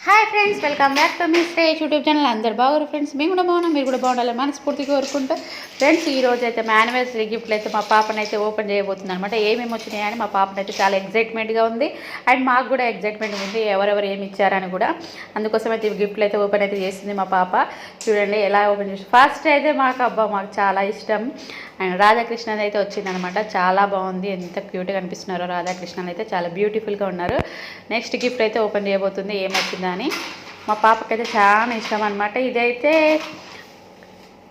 Hi friends, welcome back to me Shreyas YouTube channel. అందరు బాగున్నారు friends. మేము కూడా బాగున్నాం, మీరు కూడా బాగుండాలి మనస్ఫూర్తిగా కోరుకుంటూ. ఫ్రెండ్స్, ఈరోజు అయితే మా యానివర్సరీ గిఫ్ట్లు అయితే మా పాపనైతే ఓపెన్ చేయబోతుంది అనమాట. ఏమేమి వచ్చినాయని మా పాపనైతే చాలా ఎగ్జైట్మెంట్గా ఉంది. అండ్ మాకు కూడా ఎగ్జైట్మెంట్ ఉంది, ఎవరెవరు ఏమి ఇచ్చారని కూడా. అందుకోసం అయితే గిఫ్ట్లు అయితే ఓపెన్ అయితే చేసింది మా పాప. చూడండి ఎలా ఓపెన్ చేసి. ఫస్ట్ అయితే మాకు చాలా ఇష్టం అండ్ రాధాకృష్ణన్ అయితే వచ్చిందనమాట. చాలా బాగుంది, ఎంత క్యూట్గా కనిపిస్తున్నారో రాధాకృష్ణన్ అయితే, చాలా బ్యూటిఫుల్గా ఉన్నారు. నెక్స్ట్ గిఫ్ట్ అయితే ఓపెన్ చేయబోతుంది ఏమొచ్చిందా అని. మా పాపకైతే చాలా ఇష్టం అనమాట. ఇదైతే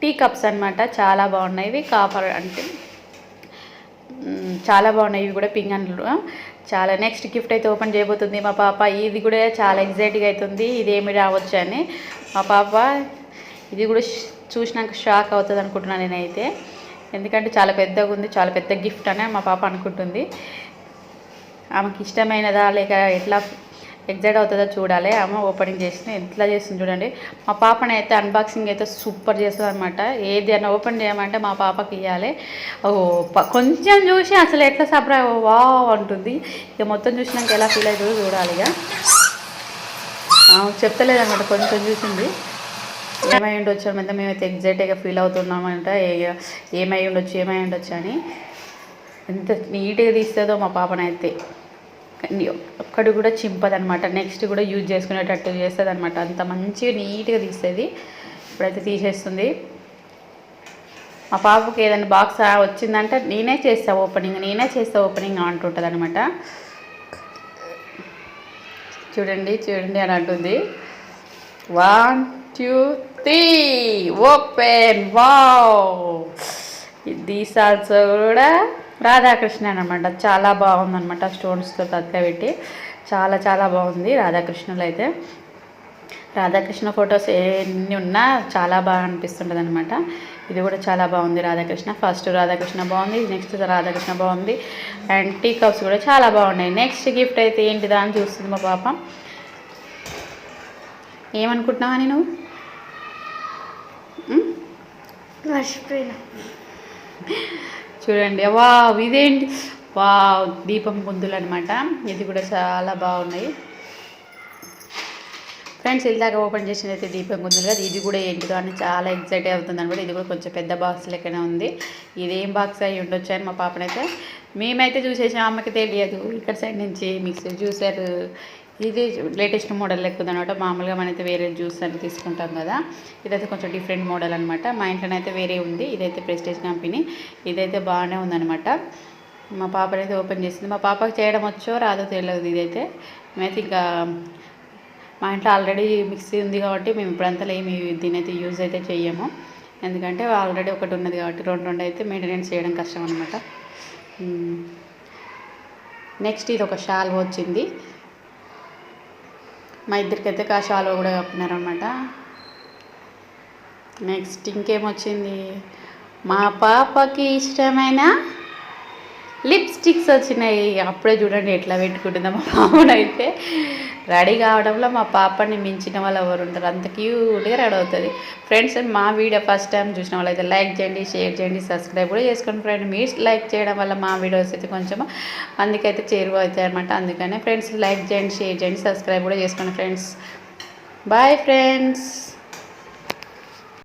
టీ కప్స్ అనమాట, చాలా బాగున్నాయి. ఇవి కాపర్ అంటే చాలా బాగున్నాయి, ఇవి కూడా పింక్ అండ్ చాలా. నెక్స్ట్ గిఫ్ట్ అయితే ఓపెన్ చేయబోతుంది మా పాప. ఇది కూడా చాలా ఎగ్జైట్గా అవుతుంది, ఇదేమి రావచ్చు అని. మా పాప ఇది కూడా చూసినాక షాక్ అవుతుంది అనుకుంటున్నాను నేనైతే, ఎందుకంటే చాలా పెద్దగా ఉంది, చాలా పెద్ద గిఫ్ట్ అని మా పాప అనుకుంటుంది. ఆమెకి ఇష్టమైనదా లేక ఎట్లా ఎగ్జైట్ అవుతుందో చూడాలి. ఆమె ఓపెనింగ్ చేసింది, ఎట్లా చేస్తుంది చూడండి. మా పాపని అయితే అన్బాక్సింగ్ అయితే సూపర్ చేస్తుంది అనమాట. ఏది అన్న ఓపెన్ చేయమంటే మా పాపకి ఇవ్వాలి. కొంచెం చూసి అసలు ఎట్లా సర్ప్రైజ్ వా అంటుంది. ఇక మొత్తం చూసినాక ఎలా ఫీల్ అవుతుందో చూడాలి. ఇక చెప్తలేదన్నమాట, కొంచెం చూసింది. ఏమై ఉండొచ్చు అంటే మేమైతే ఎగ్జైట్గా ఫీల్ అవుతున్నామంట. ఏమై ఉండొచ్చు అని. ఎంత నీట్గా తీస్తుందో మా పాపనైతే, ఒక్కడు కూడా చింపదనమాట. నెక్స్ట్ కూడా యూజ్ చేసుకునేటట్టు చేస్తుంది అనమాట. అంత మంచిగా నీట్గా తీస్తుంది. ఇప్పుడైతే తీసేస్తుంది. మా పాపకి ఏదైనా బాక్స్ వచ్చిందంటే నేనే చేస్తా ఓపెనింగ్ అంటుంటుంది అనమాట. చూడండి అని అంటుంది. 1 2 3 ఓపెన్. వావ్, దీస్ ఆల్సో కూడా రాధాకృష్ణ అనమాట. చాలా బాగుందనమాట, స్టోన్స్తో పెట్టి చాలా చాలా బాగుంది. రాధాకృష్ణలో అయితే రాధాకృష్ణ ఫొటోస్ ఎన్ని ఉన్నా చాలా బాగా అనిపిస్తుంటుంది అనమాట. ఇది కూడా చాలా బాగుంది రాధాకృష్ణ. ఫస్ట్ రాధాకృష్ణ బాగుంది, నెక్స్ట్ రాధాకృష్ణ బాగుంది. అండ్ టీ కప్స్ కూడా చాలా బాగున్నాయి. నెక్స్ట్ గిఫ్ట్ అయితే ఏంటిదా అని చూస్తుంది మా పాప. ఏమనుకుంటున్నావా నేను చూడండి. ఇదేంటి దీపం గుందులు అనమాట. ఇది కూడా చాలా బాగున్నాయి ఫ్రెండ్స్. ఇలాగా ఓపెన్ చేసింది అయితే దీపం గుందులు కదా. ఇది కూడా ఏంటిదో అని చాలా ఎగ్జైట్ అవుతుంది అనమాట. ఇది కూడా కొంచెం పెద్ద బాక్స్ లెక్కనే ఉంది. ఇదేం బాక్స్ అయ్యి ఉండొచ్చు అని మా పాపనైతే. మేమైతే చూసేసాం, అమ్మకి తెలియదు. ఇక్కడ సైడ్ నుంచి మిక్స్ చూసారు. ఇది లేటెస్ట్ మోడల్ లెక్కుంది అనమాట. మామూలుగా మనైతే వేరే జ్యూస్ అని తీసుకుంటాం కదా, ఇదైతే కొంచెం డిఫరెంట్ మోడల్ అనమాట. మా ఇంట్లోనైతే వేరే ఉంది. ఇదైతే ప్రెస్టేజ్ కంపెనీ. ఇదైతే బాగానే ఉందనమాట. మా పాపనైతే ఓపెన్ చేసింది. మా పాపకి చేయడం వచ్చో రాదో తెలియదు. ఇదైతే మేమైతే ఇంకా మా ఇంట్లో ఆల్రెడీ మిక్సీ ఉంది కాబట్టి మేము ఇప్పుడంతా ఏమి దీనైతే యూజ్ అయితే చెయ్యము. ఎందుకంటే ఆల్రెడీ ఒకటి ఉన్నది కాబట్టి రెండు అయితే మెయింటెనెన్స్ చేయడం కష్టం అనమాట. నెక్స్ట్ ఇది ఒక షాల్వా వచ్చింది. మా ఇద్దరికైతే షాల్వా కూడా కప్పినారనమాట. నెక్స్ట్ ఇంకేమొచ్చింది, మా పాపకి ఇష్టమైన లిప్స్టిక్స్ వచ్చినాయి. అప్పుడే చూడండి ఎట్లా పెట్టుకుంటుందో మా పాపనైతే. రెడీ కావడంలో మా పాపని మించిన వాళ్ళు ఎవరు ఉంటారు, అంత క్యూట్గా రెడీ అవుతుంది. ఫ్రెండ్స్, మా వీడియో ఫస్ట్ టైం చూసిన వాళ్ళు అయితే లైక్ చేయండి, షేర్ చేయండి, సబ్స్క్రైబ్ కూడా చేసుకోండి. ఫ్రెండ్, మీరు లైక్ చేయడం వల్ల మా వీడియోస్ అయితే కొంచెం అందుకైతే చేరువ అవుతాయి అనమాట. అందుకనే ఫ్రెండ్స్ లైక్ చేయండి, షేర్ చేయండి, సబ్స్క్రైబ్ కూడా చేసుకోండి ఫ్రెండ్స్. Bye friends.